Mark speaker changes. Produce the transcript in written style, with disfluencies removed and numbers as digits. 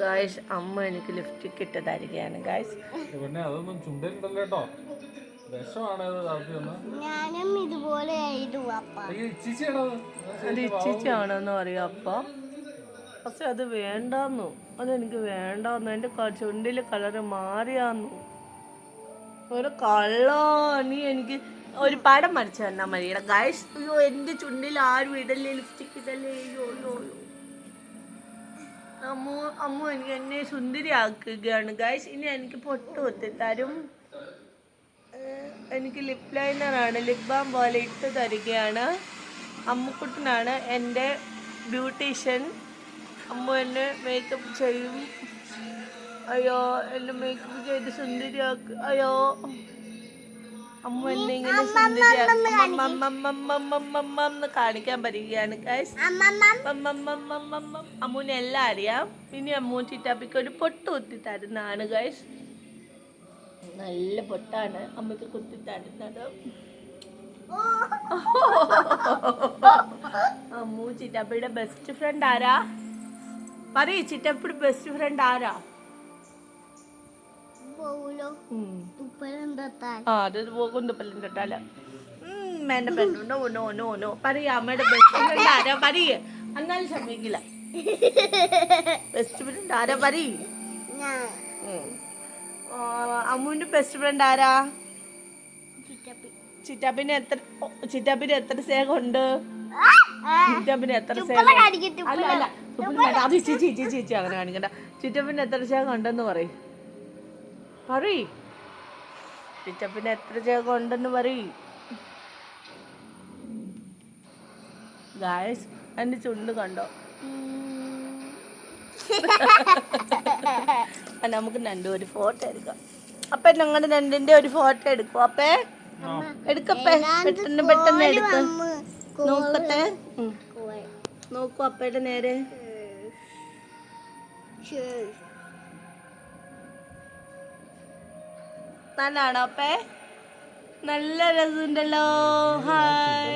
Speaker 1: Guys, അമ്മ എനിക്ക് ലിഫ്റ്റിക്ക് ഇട്ട് തരികയാണ് ഗായ്സ്.
Speaker 2: പിന്നെ അതൊന്നും ചുണ്ടല്ലോ കേട്ടോ,
Speaker 3: ഞാനും ഇതുപോലെ
Speaker 1: അത് ഇച്ചിച്ചാണെന്ന് അറിയാം അപ്പ. പക്ഷെ അത് വേണ്ടാന്നു, അതെനിക്ക് വേണ്ടാന്നു. എൻ്റെ ചുണ്ടിലെ കളറ് മാറിയാന്നു. ഒരു കള്ളോ, നീ എനിക്ക് ഒരു പടം വരച്ചു തന്നാ മതിയുടെ ഗായ്സ്. അയ്യോ, എൻ്റെ ചുണ്ടിൽ ആരും ഇടല്ലേ, ലിപ്സ്റ്റിക് ഇടല്ലേ. അയ്യോ അയ്യോ അമ്മ എനിക്ക് എന്നെ സുന്ദരിയാക്കുകയാണ് ഗായ്സ്. ഇനി എനിക്ക് പൊട്ട് കുത്തിത്തരും. എനിക്ക് ലിപ് ലൈനറാണ്, ലിപ് ബാം പോലെ ഇട്ട് തരികയാണ്. അമ്മുക്കുട്ടനാണ് എൻ്റെ ബ്യൂട്ടീഷ്യൻ. അമ്മ എന്നെ മേക്കപ്പ് ചെയ്യും. അയ്യോ, എന്നെ മേക്കപ്പ് ചെയ്ത് സുന്ദരിയാക്ക്. അയ്യോ, അമ്മ എന്നെ ഇങ്ങനെ സുന്ദരിയാന്ന് കാണിക്കാൻ പറ്റുകയാണ് ഗൈസ്. അമ്മൂനെ എല്ലാം അറിയാം. ഇനി അമ്മൂ ചിറ്റാപ്പിക്ക് ഒരു പൊട്ട് കുത്തി തരുന്നതാണ് ഗൈസ്. നല്ല പൊട്ടാണ് അമ്മക്ക് കുത്തി തരുന്നത്. അമ്മൂ ചിറ്റാപ്പിയുടെ ബെസ്റ്റ് ഫ്രണ്ട് ആരാ? പറയ്, ചിറ്റാപ്പിയുടെ ബെസ്റ്റ് ഫ്രണ്ട് ആരാ? അത് കുന്തപ്പല്ലും തൊട്ടാല എന്റെ പെണ്ണുണ്ടോ? നോ നോ നോ പറയ. അമ്മയുടെ ബെസ്റ്റ് ഫ്രണ്ട് ആരാ? പറയ്, എന്നാലും സമ്മതിക്കില്ല. ബെസ്റ്റ് ഫ്രണ്ട് ആരാ? പറയ്. അമ്മുവിന്റെ ബെസ്റ്റ് ഫ്രണ്ട് ആരാ? ചിറ്റാപ്പിന് എത്ര സ്നേഹമുണ്ട്? ചിറ്റാപ്പിന് എത്ര സ്നേഹം? അല്ല അല്ല, അത് ചേച്ചി അങ്ങനെ കാണിക്കണ്ട. ചിറ്റപ്പിന് എത്ര സ്നേഹം ഉണ്ടെന്ന് പറയും. പറയ്, ചിറ്റപ്പിന് എത്ര സ്നേഹം ഉണ്ടെന്ന് പറയ് ഗായ്സ്. എൻ്റെ ചുണ്ട് കണ്ടോ? നമുക്ക് രണ്ടും ഒരു ഫോട്ടോ എടുക്കാം. അപ്പൊ ഞങ്ങളുടെ രണ്ടിന്റെ ഒരു ഫോട്ടോ എടുക്കും. അപ്പേ എടുക്കപ്പേ, പെട്ടെന്ന് എടുക്ക. നോക്കട്ടെ, നോക്കൂ അപ്പയുടെ നേരെ. നല്ലാണോ അപ്പേ? നല്ല രസമുണ്ടല്ലോ. ഹായ്.